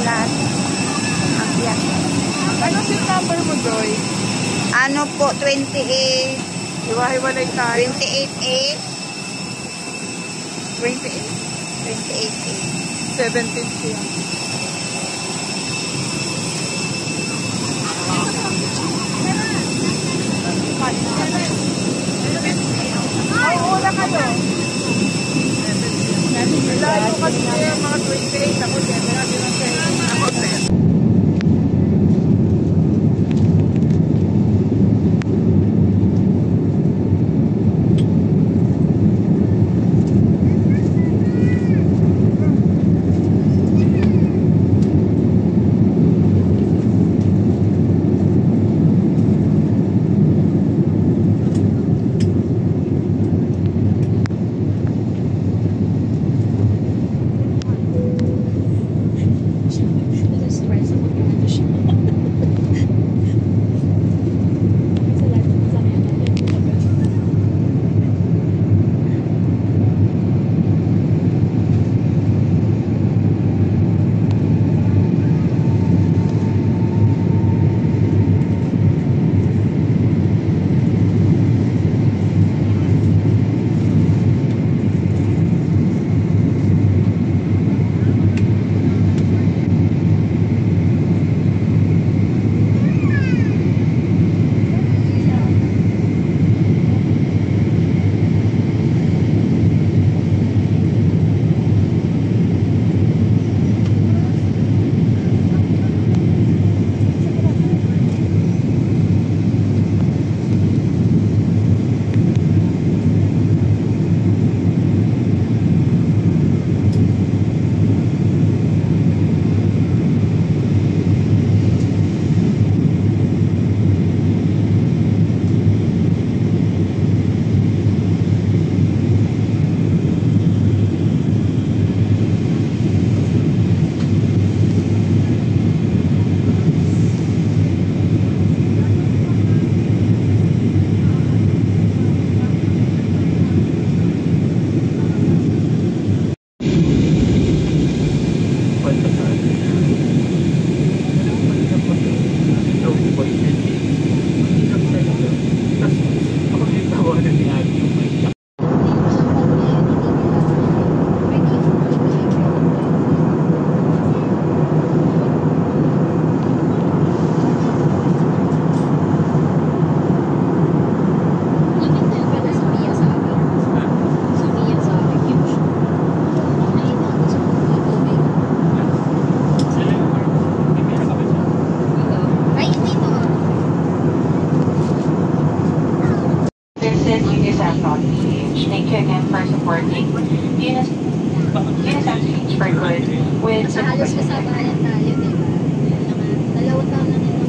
Ulan. Akyat. Ano yung number mo, Joy? Ano po, 28. Iwa-hiwalay tayo. 28A. 28? 28A. 17 siya. Ay, wala ka doon. Lahat ko kasi mga 28. Ako, 7. Ako, 10. Thank you again for supporting UNICEF Change for Good with halos kasabayan tayo, di ba? Dalawang taon na nito.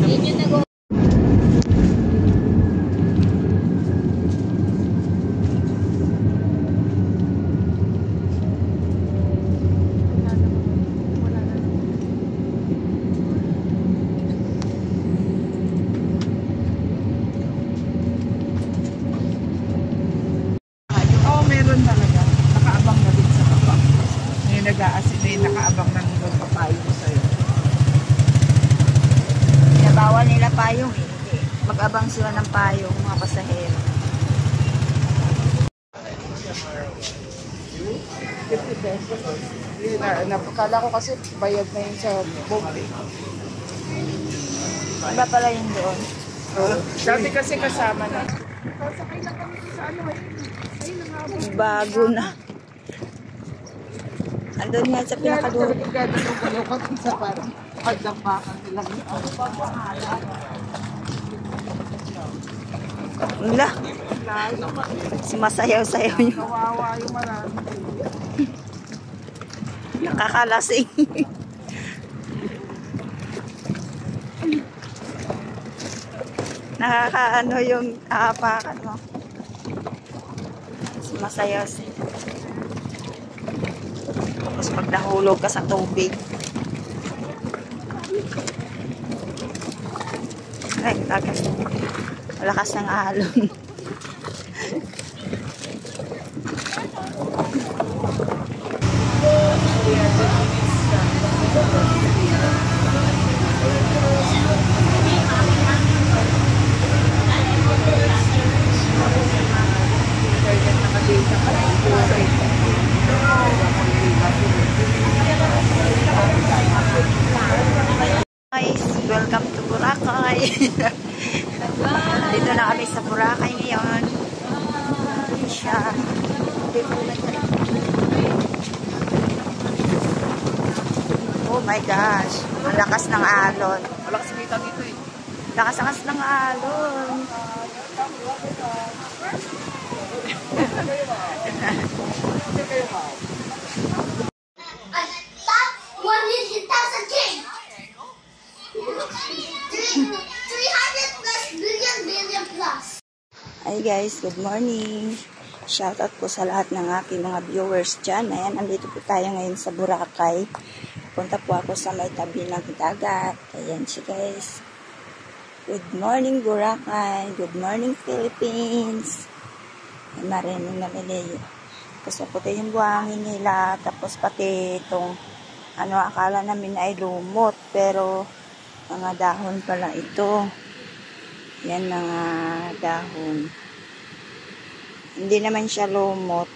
Yun yung nag- nag-aasin na nakaabang ng doon papayong sa'yo. Kaya bawal nila payong eh. Hindi. Mag-abang sila ng payong, mga pasahero. 50 pesos. Napakala ko kasi bayad na yun sa boat eh. Iba pala yun doon. Dati kasi kasama na. Sakay lang kami sa ano eh. Ayun na nga. Bago na. Andun nga sa pinakadulo. Gano'n kung kalukot sa parang pagdampakan nila. Wala. Sumasayaw-sayaw nyo. Kawawa yung marami. Nakakalasing. Nakakaano yung aapakan mo. Sumasayaw-sayaw. Tapos pag nahulog ka sa tubig. Ay, malakas ng alon. Dito na kami sa Boracay ngayon. Ayan siya. Oh my gosh. Ang lakas ng alon. Malakas kita dito eh. Lakas-lakas ng alon. Top 100,000 king. 300 plus billion plus. Hi guys, good morning. Shoutout po sa lahat ng aking mga viewers dyan. Ayan, andito po tayo ngayon sa Boracay. Punta po ako sa may tabi ng dagat. Ayan siya guys. Good morning Boracay. Good morning Philippines. Ay, marinig na nila. Tapos puti yung buhangin nila. Tapos pati itong akala namin ay lumot. Pero mga dahon pala ito. Yan mga dahon. Hindi naman siya lumot.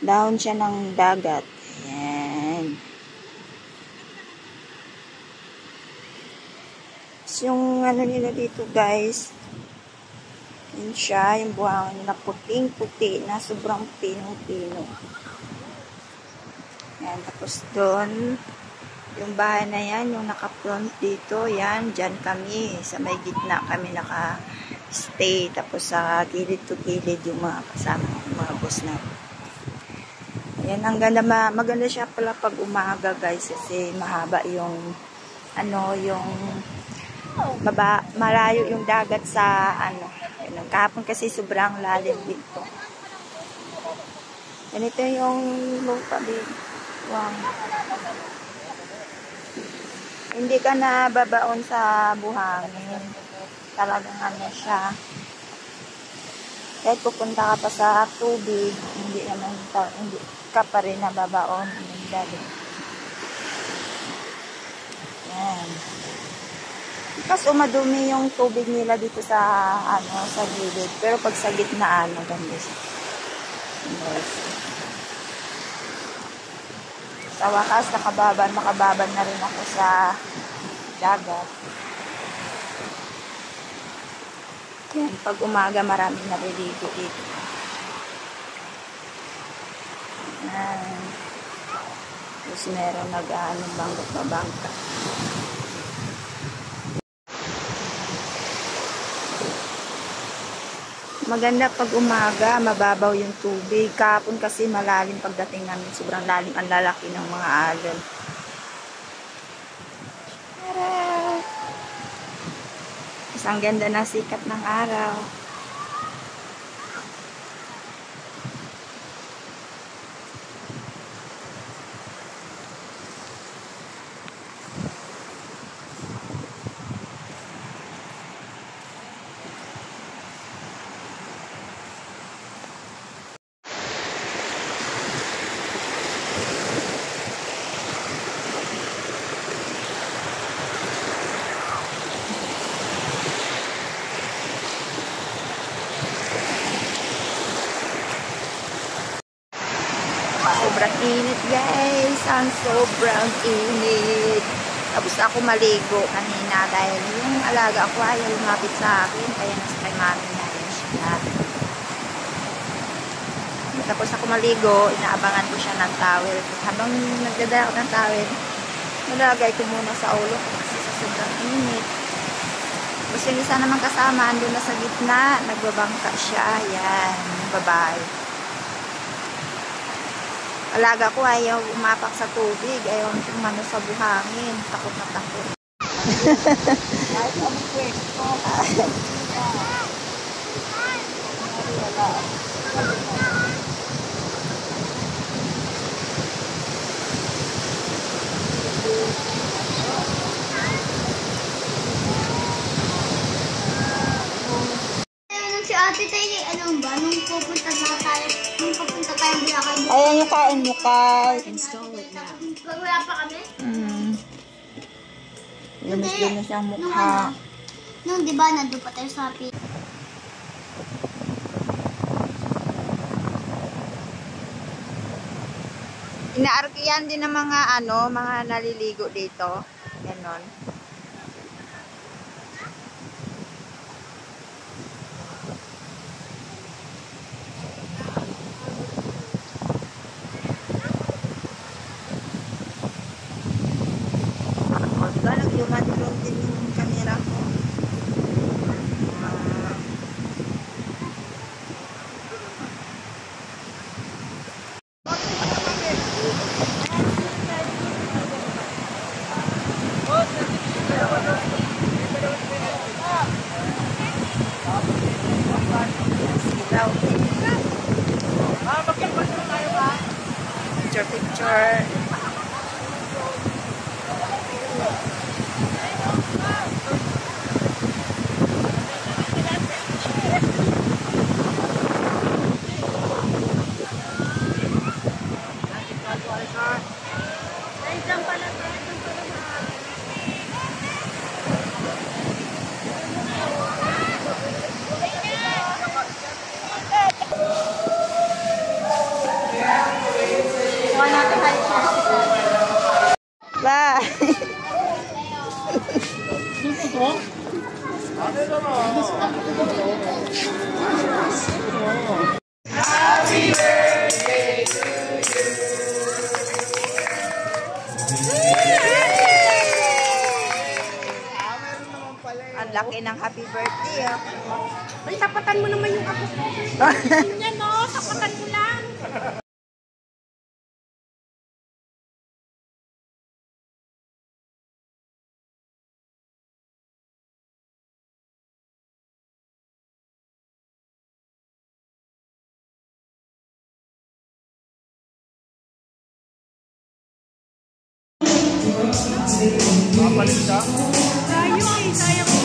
Dahon siya ng dagat. Ayan. So, yung nila dito guys, yun siya, yung buhangin nila puting-puti na sobrang pinong-pino. Ayan, tapos doon, yung bahay na yan, yung naka-front dito, yan, dyan kami, sa may gitna kami naka-stay, tapos sa gilid to gilid yung mga kasama, yung mga boss na. Ayan, ang ganda, maganda siya pala pag umaga guys, kasi mahaba yung, yung malayo yung dagat sa, yun, kahapon kasi sobrang lalim dito. Ganito yung lupa dito. Wow. Hindi ka na babaon sa buhangin. Talagang siya. Kahit pupunta ka pa sa tubig, hindi ka pa rin nababaon. Yan. Kasi madumi yung tubig nila dito sa sa gilid. Pero pag sa gitnaan, maganda siya. Yes. Sa wakas, makababan na rin ako sa dagat. Yan, pag umaga, maraming naliligo dito. Yan. Tapos meron bangka. Maganda pag umaga, mababaw yung tubig. Kahapon kasi malalim pagdating namin. Sobrang lalim, ang lalaki ng mga alon. Tapos ang ganda ng sikat ng araw. Sobrang init guys. Ang sobrang init. Tapos ako maligo kanina dahil yung alaga ko ayaw lumapit sa akin. Kaya nasa kay mami na rin siya. Tapos ako maligo, inaabangan ko siya ng towel. Habang nagdadala ko ng towel, nalagay ko muna sa ulo kasi sa sobrang init. Tapos yung isa naman kasama, andun na sa gitna, nagbabangka siya. Yan, babae. Alaga ko ayaw umapak sa tubig, ayaw umano sa buhangin, takot na takot. Si ate tayo, nung pupunta tayo Boracay. Ayan yung kain mo, Kai. Pag wala pa kami? Lumis-lumis ang mukha. Nung di ba, nandun pa tayo sa api. Inaarkiyan din ng mga mga naliligo dito. Ganon. Picture. Bye! Ang laki ng happy birthday. Ay, tapatan mo naman yung ako. Yan o, tapatan mo lang. Mapalit siya? Tayo eh, sayang mo.